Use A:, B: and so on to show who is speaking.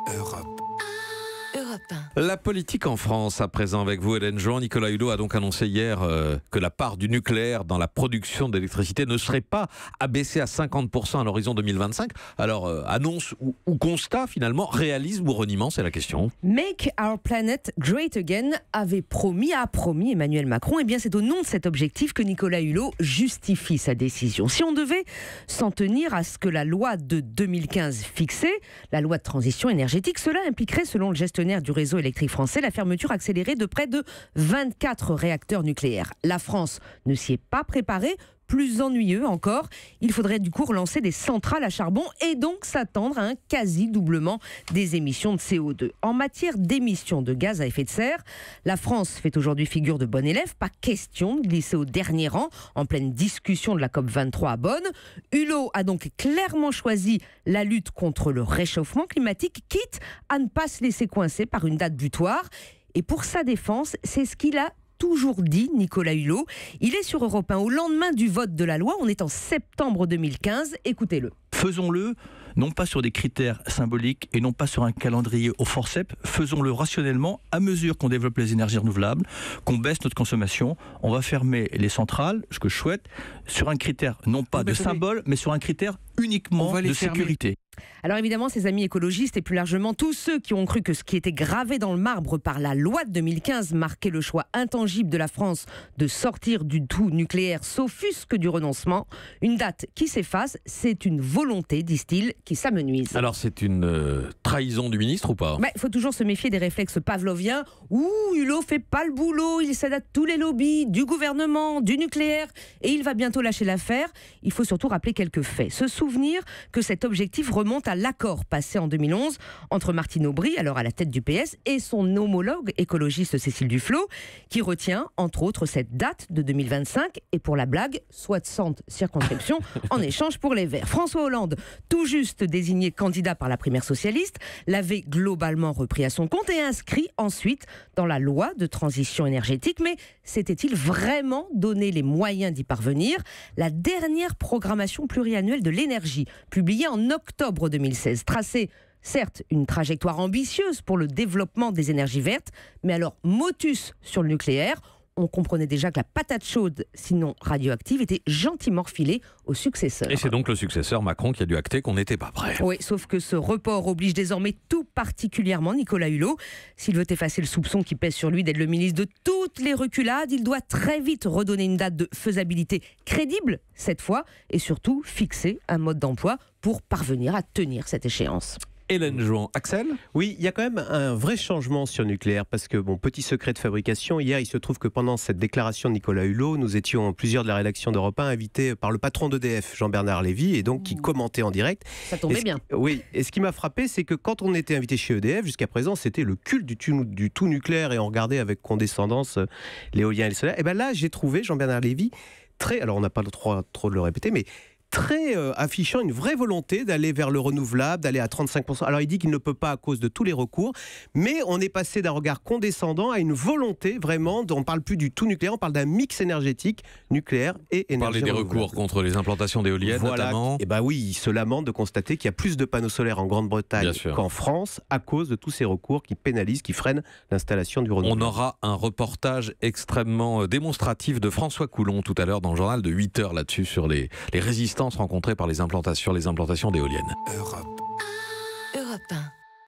A: Europe 1.
B: La politique en France, à présent avec vous, Hélène Jouan. Nicolas Hulot a donc annoncé hier que la part du nucléaire dans la production d'électricité ne serait pas abaissée à 50% à l'horizon 2025. Alors, annonce ou constat finalement, réalisme ou reniement, c'est la question.
C: Make our planet great again a promis Emmanuel Macron. Eh bien, c'est au nom de cet objectif que Nicolas Hulot justifie sa décision. Si on devait s'en tenir à ce que la loi de 2015 fixait, la loi de transition énergétique, cela impliquerait, selon le gestionnaire du réseau électrique français, la fermeture accélérée de près de 24 réacteurs nucléaires. La France ne s'y est pas préparée. Plus ennuyeux encore, il faudrait du coup relancer des centrales à charbon et donc s'attendre à un quasi-doublement des émissions de CO2. En matière d'émissions de gaz à effet de serre, la France fait aujourd'hui figure de bon élève. Pas question de glisser au dernier rang en pleine discussion de la COP23 à Bonn. Hulot a donc clairement choisi la lutte contre le réchauffement climatique, quitte à ne pas se laisser coincer par une date butoir. Et pour sa défense, c'est ce qu'il a toujours dit, Nicolas Hulot. Il est sur Europe 1 au lendemain du vote de la loi. On est en septembre 2015. Écoutez-le.
D: Faisons-le, non pas sur des critères symboliques et non pas sur un calendrier au forceps. Faisons-le rationnellement à mesure qu'on développe les énergies renouvelables, qu'on baisse notre consommation. On va fermer les centrales, ce que je souhaite, sur un critère non pas de symbole, mais sur un critère uniquement de sécurité.
C: Alors évidemment, ses amis écologistes et plus largement tous ceux qui ont cru que ce qui était gravé dans le marbre par la loi de 2015 marquait le choix intangible de la France de sortir du tout nucléaire, s'offusquent du renoncement. Une date qui s'efface, c'est une volonté, disent-ils, qui s'amenuise.
B: Alors c'est une trahison du ministre ou pas ?
C: Il faut toujours se méfier des réflexes pavloviens. Hulot fait pas le boulot, il cède à tous les lobbies, du gouvernement, du nucléaire, et il va bientôt lâcher l'affaire. Il faut surtout rappeler quelques faits. Se souvenir que cet objectif remonte à l'accord passé en 2011 entre Martine Aubry, alors à la tête du PS, et son homologue écologiste Cécile Duflot, qui retient entre autres cette date de 2025 et pour la blague, 60 circonscriptions en échange pour les Verts. François Hollande, tout juste désigné candidat par la primaire socialiste, l'avait globalement repris à son compte et inscrit ensuite dans la loi de transition énergétique. Mais s'était-il vraiment donné les moyens d'y parvenir ? La dernière programmation pluriannuelle de l'énergie, publiée en octobre 2016, traçait certes une trajectoire ambitieuse pour le développement des énergies vertes, mais alors motus sur le nucléaire. On comprenait déjà que la patate chaude, sinon radioactive, était gentiment refilée au successeur.
B: Et c'est donc le successeur Macron qui a dû acter qu'on n'était pas prêt.
C: Oui, sauf que ce report oblige désormais tout particulièrement Nicolas Hulot. S'il veut effacer le soupçon qui pèse sur lui d'être le ministre de toutes les reculades, il doit très vite redonner une date de faisabilité crédible, cette fois, et surtout fixer un mode d'emploi pour parvenir à tenir cette échéance.
B: Hélène Jouan. Axel ?
E: Oui, il y a quand même un vrai changement sur le nucléaire parce que, petit secret de fabrication, hier il se trouve que pendant cette déclaration de Nicolas Hulot, nous étions plusieurs de la rédaction d'Europe 1 invités par le patron d'EDF, Jean-Bernard Lévy, et donc qui commentait en direct.
C: Ça tombait bien.
E: Oui, et ce qui m'a frappé, c'est que quand on était invité chez EDF, jusqu'à présent, c'était le culte du tout nucléaire et on regardait avec condescendance l'éolien et le solaire. Et bien là, j'ai trouvé Jean-Bernard Lévy alors on n'a pas le droit trop de le répéter, mais très affichant une vraie volonté d'aller vers le renouvelable, d'aller à 35%. Alors il dit qu'il ne peut pas à cause de tous les recours, mais on est passé d'un regard condescendant à une volonté vraiment, on ne parle plus du tout nucléaire, on parle d'un mix énergétique nucléaire et énergie
B: renouvelable. Parler des recours contre les implantations d'éoliennes notamment.
E: Et oui, il se lamente de constater qu'il y a plus de panneaux solaires en Grande-Bretagne qu'en France à cause de tous ces recours qui pénalisent, qui freinent l'installation du renouvelable.
B: On aura un reportage extrêmement démonstratif de François Coulon tout à l'heure dans le journal de 8h là-dessus sur les résistances rencontrées par les implantations d'éoliennes.
A: Europe 1.